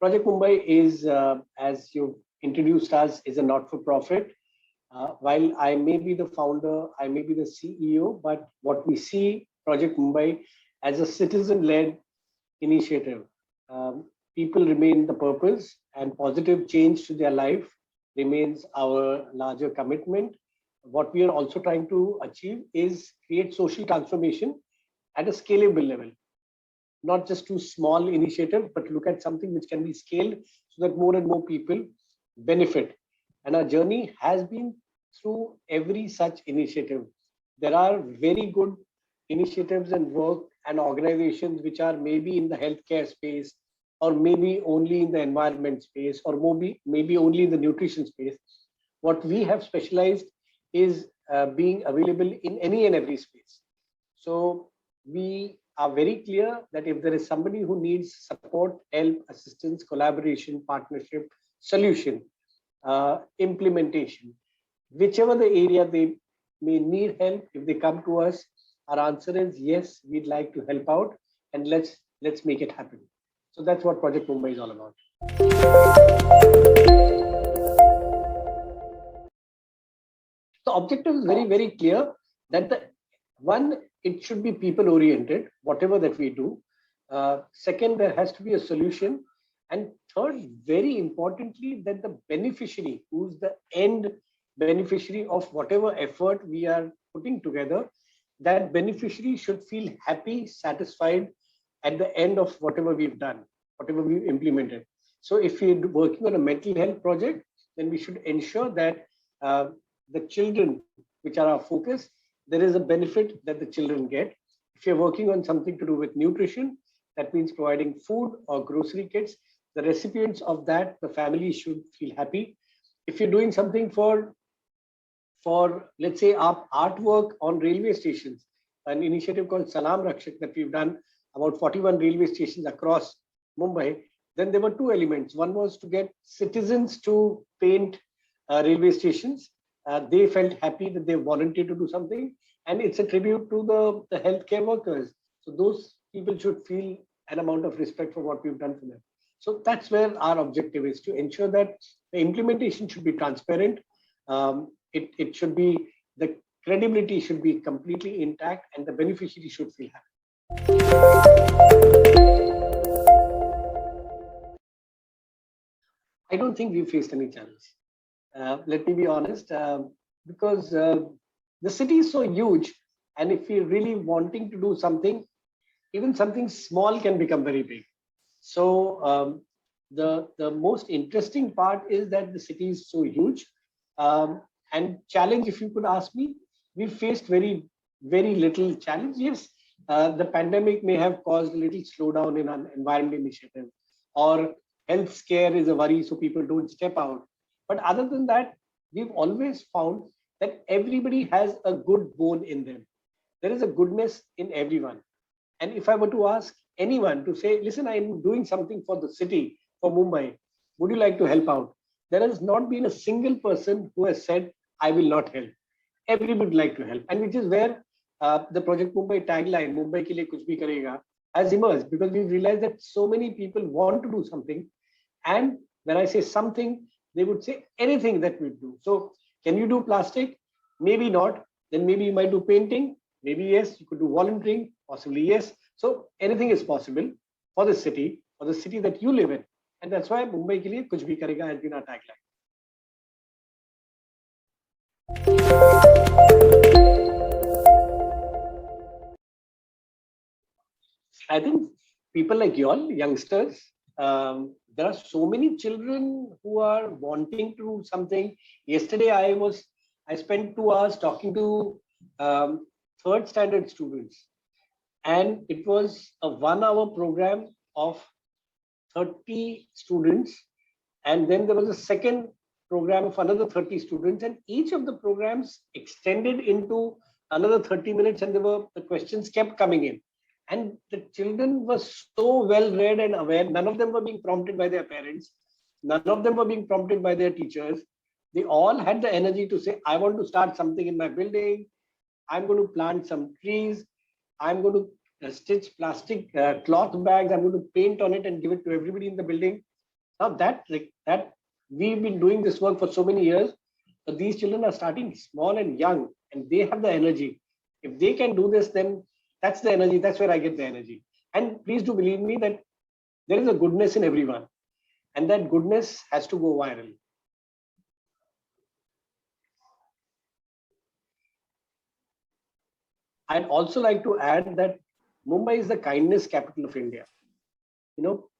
Project Mumbai is, as you introduced us, is a not-for-profit. While I may be the founder, I may be the CEO, but what we see Project Mumbai as a citizen-led initiative. People remain the purpose, and positive change to their life remains our larger commitment. What we are also trying to achieve is create social transformation at a scalable level, not just to small initiative, but look at something which can be scaled so that more and more people benefit. And our journey has been through every such initiative. There are very good initiatives and work and organizations which are maybe in the healthcare space, or maybe only in the environment space, or maybe only in the nutrition space. What we have specialized is being available in any and every space. So we are very clear that if there is somebody who needs support, help, assistance, collaboration, partnership, solution, implementation, whichever the area they may need help, if they come to us, our answer is yes, we'd like to help out, and let's make it happen. So that's what Project Mumbai is all about. The objective is very, very clear that it should be people oriented, whatever that we do. Second, there has to be a solution. And third, very importantly, that the beneficiary, who's the end beneficiary of whatever effort we are putting together, that beneficiary should feel happy, satisfied at the end of whatever we've done, whatever we've implemented. So if we're working on a mental health project, then we should ensure that the children, which are our focus, there is a benefit that the children get. If you're working on something to do with nutrition, that means providing food or grocery kits, the recipients of that, the family should feel happy. If you're doing something for let's say our artwork on railway stations, an initiative called Salam Rakshak that we've done about 41 railway stations across Mumbai, then there were two elements. One was to get citizens to paint railway stations. They felt happy that they volunteered to do something, and it's a tribute to the healthcare workers. So those people should feel an amount of respect for what we've done for them. So that's where our objective is, to ensure that the implementation should be transparent. It should be, the credibility should be completely intact, and the beneficiary should feel happy. I don't think we faced any challenge. Let me be honest, because the city is so huge, and if we're really wanting to do something, even something small can become very big. So the most interesting part is that the city is so huge. And challenge, if you could ask me, we faced very, very little challenge. Yes, the pandemic may have caused a little slowdown in an environment initiative, or health scare is a worry, so people don't step out. But other than that, we've always found that everybody has a good bone in them. There is a goodness in everyone. And if I were to ask anyone to say, listen, I'm doing something for the city, for Mumbai, would you like to help out? There has not been a single person who has said, I will not help. Everybody would like to help. And which is where the Project Mumbai tagline, Mumbai ke liye kuch bhi karega, has emerged, because we've realized that so many people want to do something. And when I say something, they would say anything that we do. So can you do plastic? Maybe not. Then maybe you might do painting. Maybe yes, you could do volunteering, possibly yes. So anything is possible for the city that you live in. And that's why Mumbai ke liye kuch bhi karega has been our tagline. I think people like you all, youngsters, there are so many children who are wanting to do something. Yesterday, I spent 2 hours talking to third standard students, and it was a 1 hour program of 30 students. And then there was a second program of another 30 students, and each of the programs extended into another 30 minutes, and the questions kept coming in. And the children were so well read and aware. None of them were being prompted by their parents. None of them were being prompted by their teachers. They all had the energy to say, I want to start something in my building. I'm going to plant some trees. I'm going to stitch plastic cloth bags. I'm going to paint on it and give it to everybody in the building. Now that we've been doing this work for so many years, but these children are starting small and young, and they have the energy. If they can do this, then that's the energy. That's where I get the energy. And please do believe me that there is a goodness in everyone, and that goodness has to go viral. I'd also like to add that Mumbai is the kindness capital of India.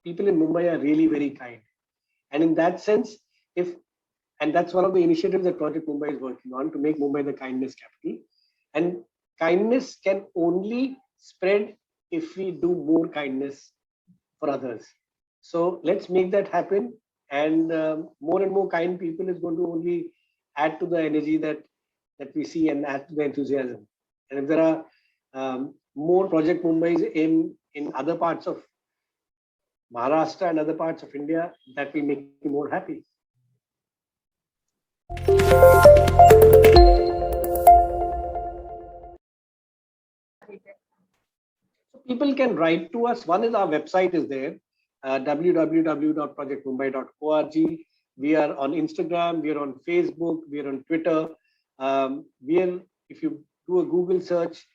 People in Mumbai are really very kind. And in that sense, and that's one of the initiatives that Project Mumbai is working on, to make Mumbai the kindness capital. And kindness can only spread if we do more kindness for others. So let's make that happen. And more and more kind people is going to only add to the energy that we see and add to the enthusiasm. And if there are more Project Mumbai's in other parts of Maharashtra and other parts of India, that will make me more happy. So people can write to us. One is our website is there, www.projectmumbai.org. We are on Instagram, we are on Facebook, we are on Twitter. If you do a Google search,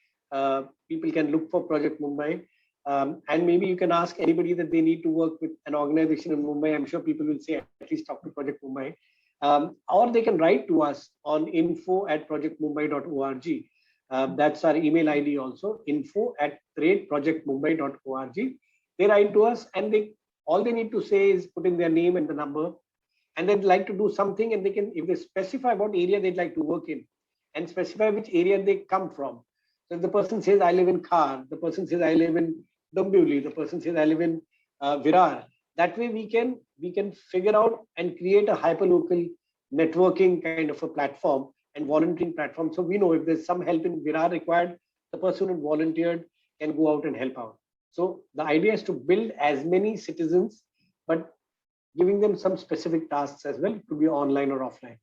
people can look for Project Mumbai. And maybe you can ask anybody that they need to work with an organization in Mumbai. I'm sure people will say, at least talk to Project Mumbai. Or they can write to us on info@projectmumbai.org. That's our email ID also, info@projectmumbai.org. They write to us, and all they need to say is put in their name and the number, and they'd like to do something, and if they specify what area they'd like to work in and specify which area they come from. So if the person says, I live in Khar, the person says, I live in Dombivli, the person says, I live in Virar. That way we can figure out and create a hyperlocal networking kind of a platform and volunteering platform. So we know if there's some help in Virar required, the person who volunteered can go out and help out. So the idea is to build as many citizens, but giving them some specific tasks as well, to be online or offline.